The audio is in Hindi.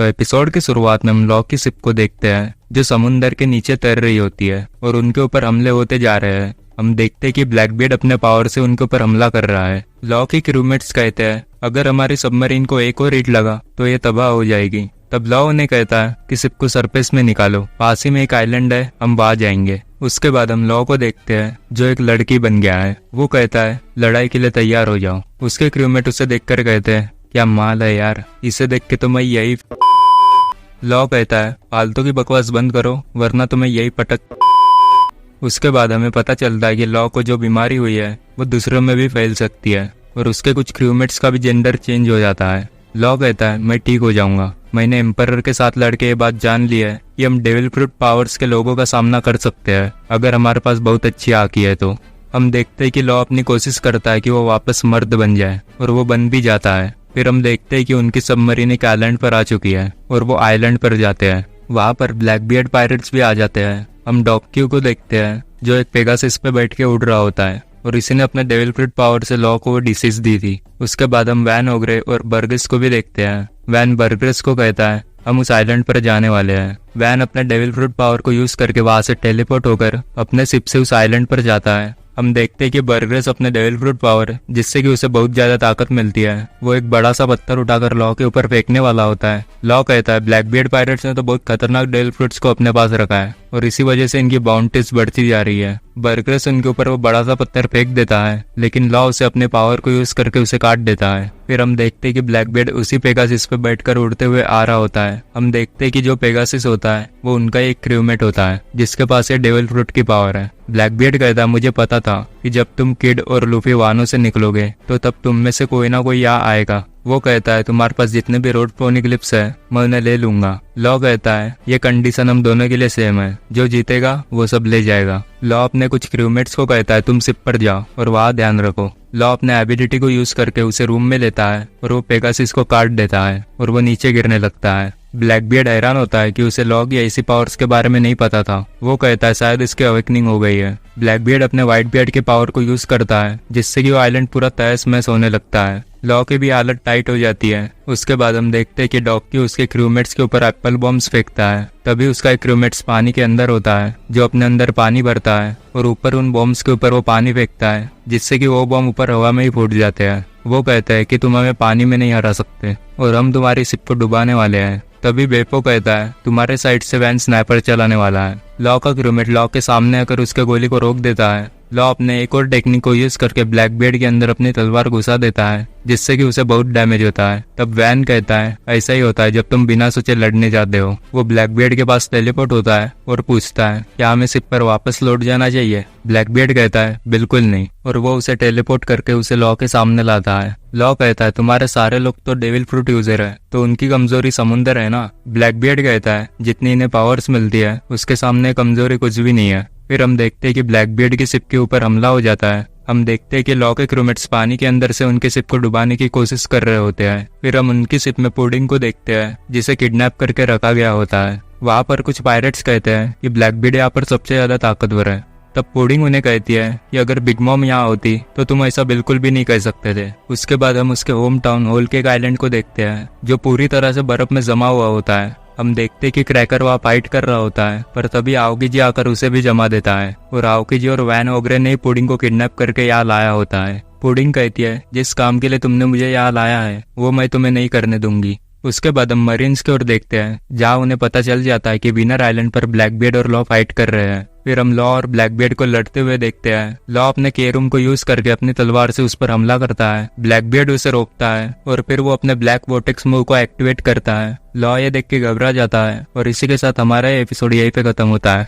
तो एपिसोड की शुरुआत में हम लॉ की शिप को देखते हैं जो समुंदर के नीचे तैर रही होती है और उनके ऊपर हमले होते जा रहे हैं। हम देखते हैं कि ब्लैकबीड अपने पावर से उनके ऊपर हमला कर रहा है। लॉ की क्रूमेट्स कहते हैं अगर हमारी सबमरीन को एक और हिट लगा तो ये तबाह हो जाएगी। तब लॉ उन्हें कहता है कि शिप को सरफेस में निकालो, पास ही में एक आइलैंड है, हम वहां जाएंगे। उसके बाद हम लॉ को देखते हैं जो एक लड़की बन गया है। वो कहता है लड़ाई के लिए तैयार हो जाओ। उसके क्रूमेट उसे देखकर कहते हैं क्या माल है यार, इसे देख के तो मैं यही। लॉ कहता है फालतू की बकवास बंद करो वरना तुम्हें यही पटक। उसके बाद हमें पता चलता है कि लॉ को जो बीमारी हुई है वो दूसरों में भी फैल सकती है और उसके कुछ क्रूमेट्स का भी जेंडर चेंज हो जाता है। लॉ कहता है मैं ठीक हो जाऊंगा। मैंने एम्परर के साथ लड़के ये बात जान ली है कि हम डेविल फ्रूट पावर्स के लोगों का सामना कर सकते हैं अगर हमारे पास बहुत अच्छी आंखें है तो। हम देखते हैं कि लॉ अपनी कोशिश करता है कि वो वापस मर्द बन जाए और वो बन भी जाता है। फिर हम देखते हैं कि उनकी सबमरीन एक आइलैंड पर आ चुकी है और वो आइलैंड पर जाते हैं। वहां पर ब्लैकबियर्ड पायरेट्स भी आ जाते हैं। हम डॉक्यू को देखते हैं जो एक पेगासस पे बैठ के उड़ रहा होता है और इसी ने अपने डेविल फ्रूट पावर से लॉ को वो डिसीज दी थी। उसके बाद हम वैन ओग्रे और बर्गस को भी देखते हैं। वैन बर्गस को कहता है हम उस आइलैंड पर जाने वाले हैं। वैन अपने डेविल फ्रूट पावर को यूज करके वहां से टेलीपोर्ट होकर अपने शिप से उस आइलैंड पर जाता है। हम देखते हैं कि बर्गस अपने डेविल फ्रूट पावर जिससे कि उसे बहुत ज्यादा ताकत मिलती है वो एक बड़ा सा पत्थर उठाकर लॉ के ऊपर फेंकने वाला होता है। लॉ कहता है ब्लैकबियर्ड पायरेट्स ने तो बहुत खतरनाक डेविल फ्रूट्स को अपने पास रखा है और इसी वजह से इनकी बाउंटीज बढ़ती जा रही है। बर्गस उनके ऊपर वो बड़ा सा पत्थर फेंक देता है लेकिन लॉ उसे अपने पावर को यूज करके उसे काट देता है। फिर हम देखते हैं कि ब्लैकबियर्ड उसी पेगासिस पे बैठकर उड़ते हुए आ रहा होता है। हम देखते हैं कि जो पेगासिस होता है वो उनका एक क्रूमेट होता है जिसके पास ये डेविल फ्रूट की पावर है। ब्लैकबियर्ड कहता है मुझे पता था कि जब तुम किड और लूफी वानों से निकलोगे तो तब तुम में से कोई ना कोई यहाँ आएगा। वो कहता है तुम्हारे पास जितने भी रोड पोनिक्लिप्स है मैं उन्हें ले लूंगा। लॉ कहता है ये कंडीशन हम दोनों के लिए सेम है, जो जीतेगा वो सब ले जाएगा। लॉ अपने कुछ क्रूमेट्स को कहता है तुम शिप पर जाओ और वहाँ ध्यान रखो। लॉ अपने एबिलिटी को यूज करके उसे रूम में लेता है और वो पेगासिस को काट देता है और वो नीचे गिरने लगता है। ब्लैकबियर्ड हैरान होता है कि उसे लॉ की ऐसी पावर्स के बारे में नहीं पता था। वो कहता है शायद इसकी अवेकनिंग हो गई है। ब्लैकबियर्ड अपने व्हाइट बियर्ड के पावर को यूज करता है जिससे कि वो आइलैंड पूरा तहस महस होने लगता है। लॉ की भी हालत टाइट हो जाती है। उसके बाद हम देखते हैं कि डॉक्यू उसके क्रूमेट्स के ऊपर एप्पल बॉम्ब्स फेंकता है। तभी उसका एक क्रूमेट्स पानी के अंदर होता है जो अपने अंदर पानी भरता है और ऊपर उन बॉम्ब्स के ऊपर वो पानी फेंकता है जिससे कि वो बॉम्ब ऊपर हवा में ही फूट जाते हैं। वो कहता है कि तुम हमें पानी में नहीं हरा सकते और हम तुम्हारी शिप को डुबाने वाले हैं। तभी बेपो कहता है तुम्हारे साइड से वैन स्नाइपर चलाने वाला है। लॉ का क्रूमेट लॉ के सामने आकर उसके गोली को रोक देता है। लॉ अपने एक और टेक्निक को यूज करके ब्लैकबियर्ड के अंदर अपनी तलवार घुसा देता है जिससे कि उसे बहुत डैमेज होता है। तब वैन कहता है ऐसा ही होता है जब तुम बिना सोचे लड़ने जाते हो। वो ब्लैकबियर्ड के पास टेलीपोर्ट होता है और पूछता है क्या हमें शिप पर वापस लौट जाना चाहिए। ब्लैकबियर्ड कहता है बिल्कुल नहीं और वो उसे टेलीपोर्ट करके उसे लॉ के सामने लाता है। लॉ कहता है तुम्हारे सारे लोग तो डेविल फ्रूट यूजर है तो उनकी कमजोरी समुंदर है ना। ब्लैकबियर्ड कहता है जितनी इन्हें पावर्स मिलती है उसके सामने कमजोरी कुछ भी नहीं है। फिर हम देखते हैं कि ब्लैकबियर्ड की शिप के ऊपर हमला हो जाता है। हम देखते हैं कि लॉ के क्रूमेट्स पानी के अंदर से उनकी शिप को डुबाने की कोशिश कर रहे होते हैं। फिर हम उनकी शिप में पुडिंग को देखते हैं जिसे किडनैप करके रखा गया होता है। वहां पर कुछ पायरेट्स कहते हैं कि ब्लैकबियर्ड यहाँ पर सबसे ज्यादा ताकतवर है। तब पुडिंग उन्हें कहती है कि अगर बिग मॉम यहाँ होती तो तुम ऐसा बिल्कुल भी नहीं कह सकते थे। उसके बाद हम उसके hometown whole cake island को देखते हैं जो पूरी तरह से बर्फ में जमा हुआ होता है। हम देखते हैं कि क्रैकर वहाँ फाइट कर रहा होता है पर तभी आओकी आकर उसे भी जमा देता है और आओकी और वैन ओग्रे ने पुडिंग को किडनैप करके यहाँ लाया होता है। पुडिंग कहती है जिस काम के लिए तुमने मुझे यहाँ लाया है वो मैं तुम्हें नहीं करने दूंगी। उसके बाद हम मरीन्स की ओर देखते हैं जहाँ उन्हें पता चल जाता है कि विनर आइलैंड पर ब्लैकबियर्ड और लॉ फाइट कर रहे हैं। फिर हम लॉ और ब्लैकबियर्ड को लड़ते हुए देखते हैं। लॉ अपने केरूम को यूज करके अपनी तलवार से उस पर हमला करता है। ब्लैकबियर्ड उसे रोकता है और फिर वो अपने ब्लैक वोर्टेक्स मूव को एक्टिवेट करता है। लॉ ये देख के घबरा जाता है और इसी के साथ हमारा एपिसोड यहीं पे खत्म होता है।